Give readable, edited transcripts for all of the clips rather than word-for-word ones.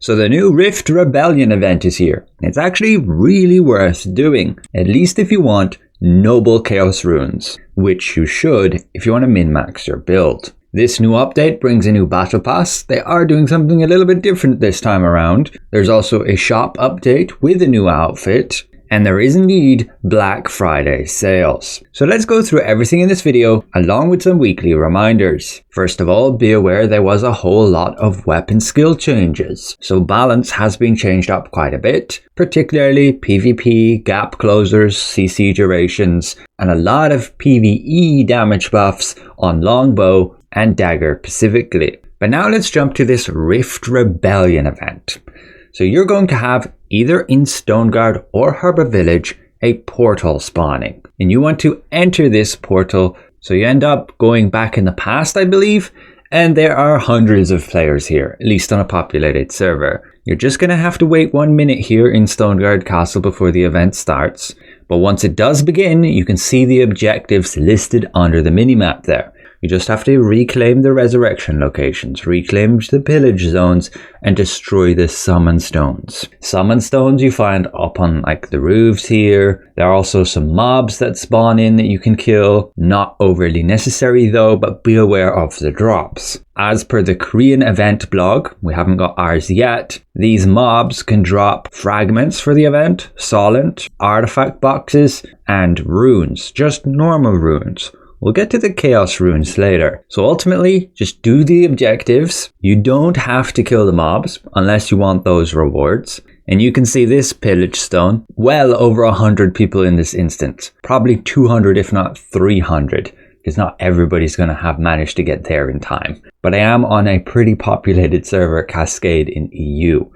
So the new Rift Rebellion event is here. It's actually really worth doing, at least if you want noble chaos runes, which you should if you want to min-max your build. This new update brings a new battle pass. They are doing something a little bit different this time around. There's also a shop update with a new outfit, and there is indeed Black Friday sales. So let's go through everything in this video along with some weekly reminders. First of all, be aware there was a whole lot of weapon skill changes. So balance has been changed up quite a bit, particularly PvP, gap closers, CC durations, and a lot of PvE damage buffs on longbow and dagger specifically. But now let's jump to this Rift Rebellion event. So you're going to have either in Stoneguard or Harbour Village a portal spawning, and you want to enter this portal. So you end up going back in the past, I believe, and there are hundreds of players here, at least on a populated server. You're just going to have to wait 1 minute here in Stoneguard Castle before the event starts, but once it does begin, you can see the objectives listed under the minimap there. You just have to reclaim the resurrection locations, reclaim the pillage zones, and destroy the summon stones. Summon stones you find up on like the roofs here. There are also some mobs that spawn in that you can kill. Not overly necessary though, but be aware of the drops. As per the Korean event blog, we haven't got ours yet, these mobs can drop fragments for the event, solent, artifact boxes, and runes, just normal runes. We'll get to the chaos runes later. So ultimately, just do the objectives. You don't have to kill the mobs unless you want those rewards. And you can see this pillage stone, well over 100 people in this instance. Probably 200 if not 300. Because not everybody's going to have managed to get there in time. But I am on a pretty populated server, Cascade in EU.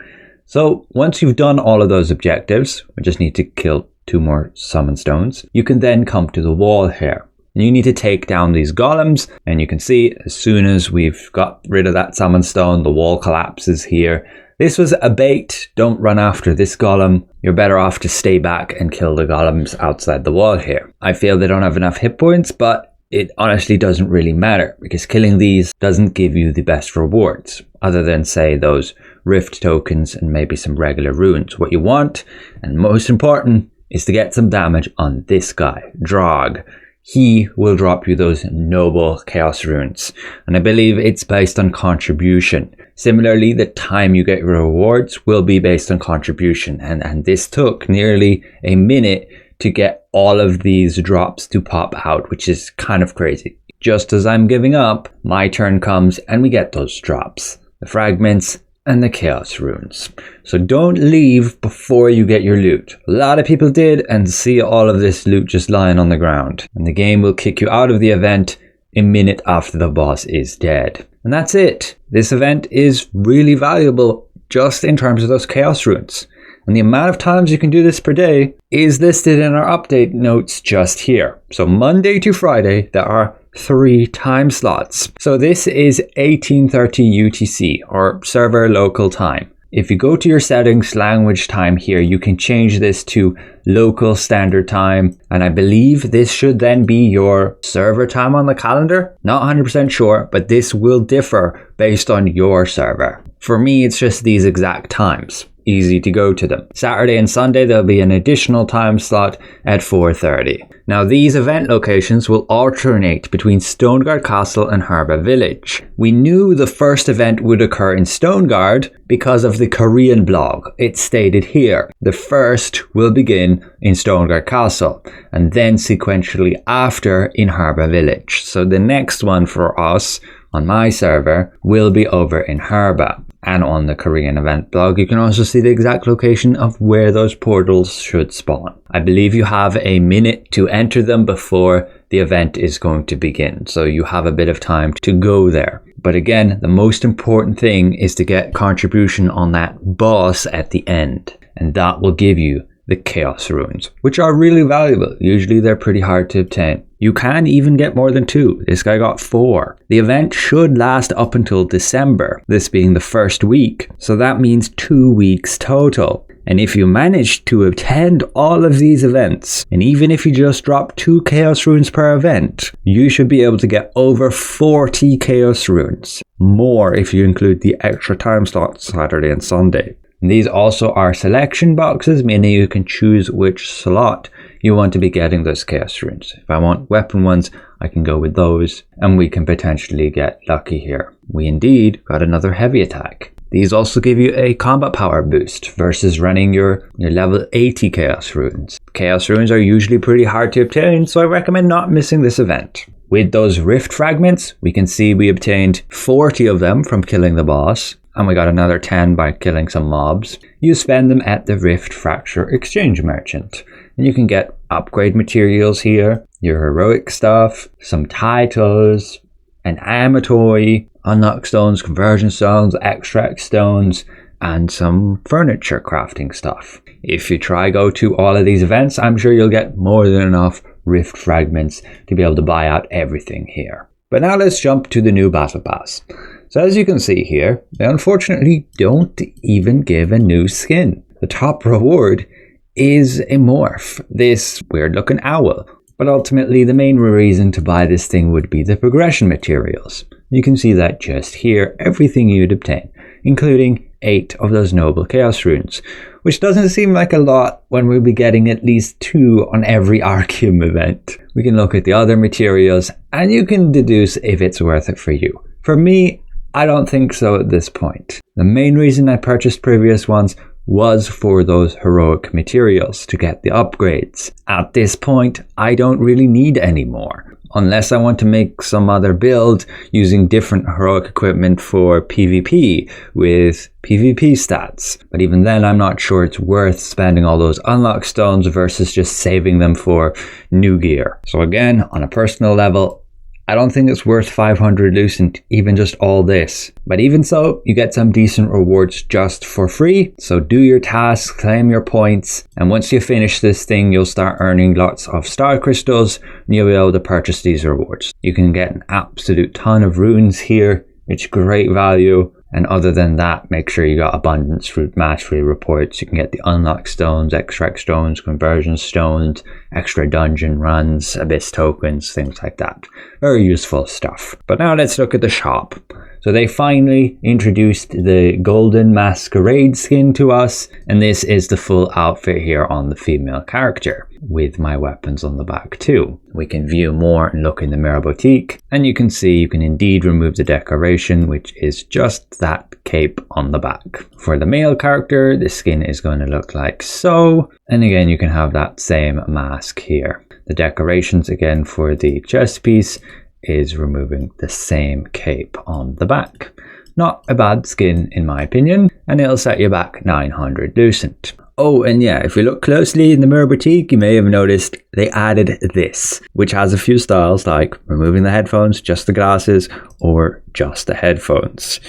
So once you've done all of those objectives, we just need to kill 2 more summon stones. You can then come to the wall here. And you need to take down these golems, and you can see as soon as we've got rid of that summon stone, the wall collapses here. This was a bait. Don't run after this golem. You're better off to stay back and kill the golems outside the wall here. I feel they don't have enough hit points, but it honestly doesn't really matter because killing these doesn't give you the best rewards other than say those rift tokens and maybe some regular runes. What you want, and most important, is to get some damage on this guy, Drog. He will drop you those noble chaos runes, and I believe it's based on contribution. Similarly, the time you get your rewards will be based on contribution, and this took nearly a minute to get all of these drops to pop out, which is kind of crazy. Just as I'm giving up, my turn comes and we get those drops, the fragments and the chaos runes. So don't leave before you get your loot. A lot of people did and see all of this loot just lying on the ground, and the game will kick you out of the event a minute after the boss is dead. And that's it. This event is really valuable just in terms of those chaos runes. And the amount of times you can do this per day is listed in our update notes just here. So Monday to Friday, there are 3 time slots. So this is 1830 UTC or server local time. If you go to your settings, language time here, you can change this to local standard time. And I believe this should then be your server time on the calendar. Not 100% sure, but this will differ based on your server. For me, it's just these exact times. Easy to go to them. Saturday and Sunday there'll be an additional time slot at 4:30. Now these event locations will alternate between Stoneguard Castle and Harbour Village. We knew the first event would occur in Stoneguard because of the Korean blog. It stated here, the first will begin in Stoneguard Castle and then sequentially after in Harbour Village. So the next one for us on my server will be over in Harbour. And on the Korean event blog, you can also see the exact location of where those portals should spawn. I believe you have a minute to enter them before the event is going to begin. So you have a bit of time to go there. But again, the most important thing is to get contribution on that boss at the end. And that will give you the chaos runes, which are really valuable. Usually they're pretty hard to obtain. You can even get more than 2. This guy got 4. The event should last up until December, this being the first week. So that means 2 weeks total. And if you manage to attend all of these events, and even if you just drop 2 Chaos Runes per event, you should be able to get over 40 Chaos Runes. More if you include the extra time slots Saturday and Sunday. And these also are selection boxes, meaning you can choose which slot you want to be getting those Chaos Runes. If I want weapon ones, I can go with those, and we can potentially get lucky here. We indeed got another heavy attack. These also give you a combat power boost versus running your level 80 Chaos Runes. Chaos Runes are usually pretty hard to obtain, so I recommend not missing this event. With those Rift Fragments, we can see we obtained 40 of them from killing the boss, and we got another 10 by killing some mobs. You spend them at the Rift Fracture Exchange Merchant, and you can get upgrade materials here, your heroic stuff, some titles, an amatoy, unlock stones, conversion stones, extract stones, and some furniture crafting stuff. If you try go to all of these events, I'm sure you'll get more than enough Rift Fragments to be able to buy out everything here. But now let's jump to the new Battle Pass. So as you can see here, they unfortunately don't even give a new skin. The top reward is a morph, this weird looking owl. But ultimately the main reason to buy this thing would be the progression materials. You can see that just here, everything you'd obtain, including 8 of those noble Chaos Runes, which doesn't seem like a lot when we'll be getting at least 2 on every Arceum event. We can look at the other materials and you can deduce if it's worth it for you. For me, I don't think so at this point. The main reason I purchased previous ones was for those heroic materials to get the upgrades. At this point, I don't really need any more, unless I want to make some other build using different heroic equipment for PvP with PvP stats. But even then, I'm not sure it's worth spending all those unlock stones versus just saving them for new gear. So again, on a personal level, I don't think it's worth 500 Lucent, even just all this. But even so, you get some decent rewards just for free. So do your tasks, claim your points, and once you finish this thing, you'll start earning lots of star crystals, and you'll be able to purchase these rewards. You can get an absolute ton of runes here. It's great value. And other than that, make sure you got Abundance Fruit Mastery reports. You can get the Unlock Stones, Extract Stones, Conversion Stones, extra dungeon runs, Abyss tokens, things like that. Very useful stuff. But now let's look at the shop. So they finally introduced the Golden Masquerade skin to us, and this is the full outfit here on the female character, with my weapons on the back too. We can view more and look in the Mirror Boutique, and you can see you can indeed remove the decoration, which is just that cape on the back. For the male character, the skin is going to look like so, and again you can have that same mask here. The decorations again for the chest piece is removing the same cape on the back. Not a bad skin in my opinion, and it'll set you back 900 Lucent. Oh, and yeah, if you look closely in the Mirror Boutique, you may have noticed they added this, which has a few styles like removing the headphones, just the glasses, or just the headphones.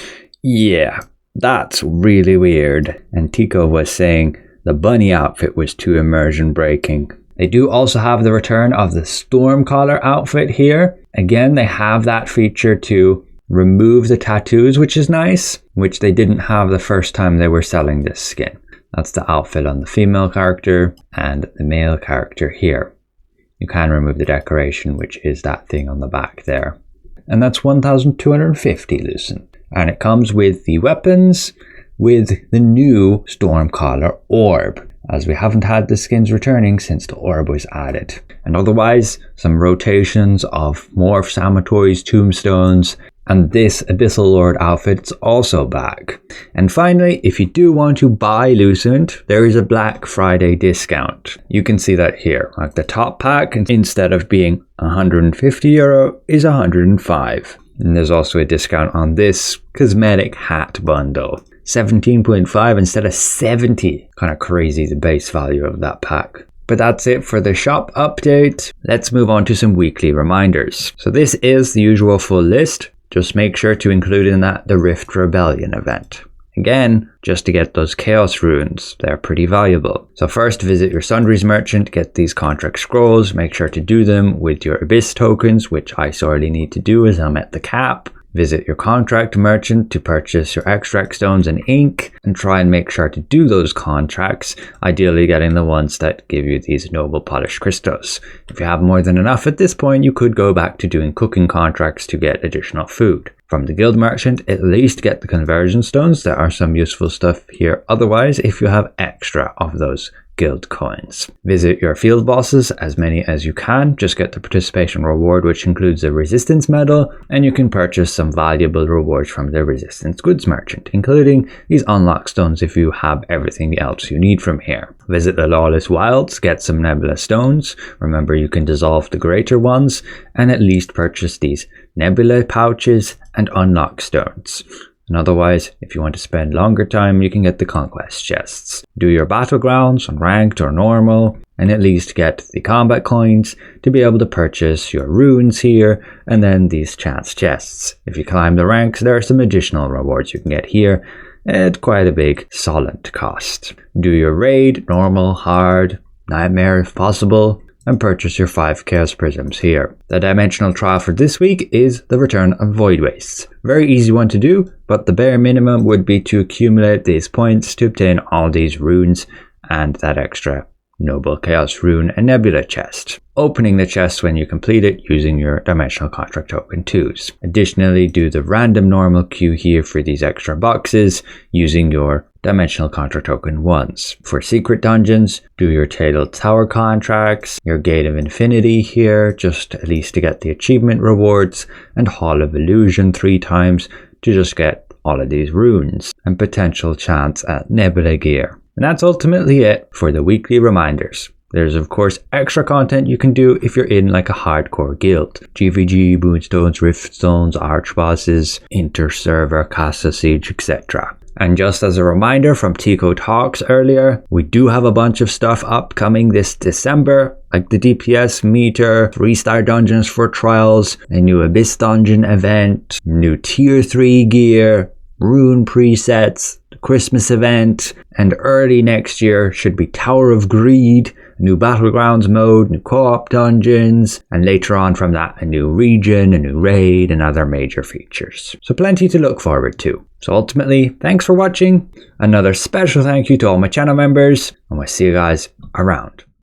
Yeah, that's really weird. And Tico was saying the bunny outfit was too immersion breaking. They do also have the return of the Stormcaller outfit here. Again, they have that feature to remove the tattoos, which is nice, which they didn't have the first time they were selling this skin. That's the outfit on the female character and the male character here. You can remove the decoration, which is that thing on the back there. And that's 1,250 Lucent. And it comes with the weapons with the new Stormcaller orb, as we haven't had the skins returning since the orb was added. And otherwise, some rotations of morphs, amatoys, tombstones, and this Abyssal Lord outfit's also back. And finally, if you do want to buy Lucent, there is a Black Friday discount. You can see that here. Like the top pack, instead of being €150, is 105. And there's also a discount on this cosmetic hat bundle. 17.5 instead of 70. Kind of crazy, the base value of that pack. But that's it for the shop update. Let's move on to some weekly reminders. So this is the usual full list. Just make sure to include in that the Rift Rebellion event. Again, just to get those Chaos Runes, they're pretty valuable. So first visit your Sundries merchant, get these contract scrolls, make sure to do them with your Abyss tokens, which I sorely need to do as I'm at the cap. Visit your contract merchant to purchase your extract stones and ink, and try and make sure to do those contracts, ideally getting the ones that give you these noble polished crystals. If you have more than enough at this point, you could go back to doing cooking contracts to get additional food. From the guild merchant, at least get the conversion stones. There are some useful stuff here otherwise if you have extra of those guild coins. Visit your field bosses, as many as you can. Just get the participation reward, which includes a resistance medal, and you can purchase some valuable rewards from the resistance goods merchant, including these unlock stones if you have everything else you need from here. Visit the Lawless Wilds, get some nebula stones. Remember, you can dissolve the greater ones, and at least purchase these nebula pouches and unlock stones. And otherwise, if you want to spend longer time, you can get the conquest chests. Do your battlegrounds on ranked or normal, and at least get the combat coins to be able to purchase your runes here, and then these chance chests. If you climb the ranks, there are some additional rewards you can get here at quite a big solid cost. Do your raid, normal, hard, nightmare if possible, and purchase your 5 chaos prisms here. The dimensional trial for this week is the return of void wastes. Very easy one to do, but the bare minimum would be to accumulate these points to obtain all these runes and that extra noble chaos rune and nebula chest. Opening the chest when you complete it using your dimensional contract token 2s. Additionally, do the random normal queue here for these extra boxes using your dimensional contract token 1s. For secret dungeons, do your Tale Tower contracts, your Gate of Infinity here, just at least to get the achievement rewards, and Hall of Illusion 3 times to just get all of these runes and potential chance at nebula gear. And that's ultimately it for the weekly reminders. There's of course extra content you can do if you're in like a hardcore guild. GVG, Boonstones, Riftstones, Arch Bosses, Inter-Server, Castle Siege, etc. And just as a reminder from Tico Talks earlier, we do have a bunch of stuff upcoming this December, like the DPS meter, 3-star dungeons for trials, a new Abyss dungeon event, new tier 3 gear, rune presets, the Christmas event, and early next year should be Tower of Greed, a new Battlegrounds mode, new co-op dungeons, and later on from that a new region, a new raid, and other major features. So plenty to look forward to. So ultimately, thanks for watching. Another special thank you to all my channel members, and we'll see you guys around.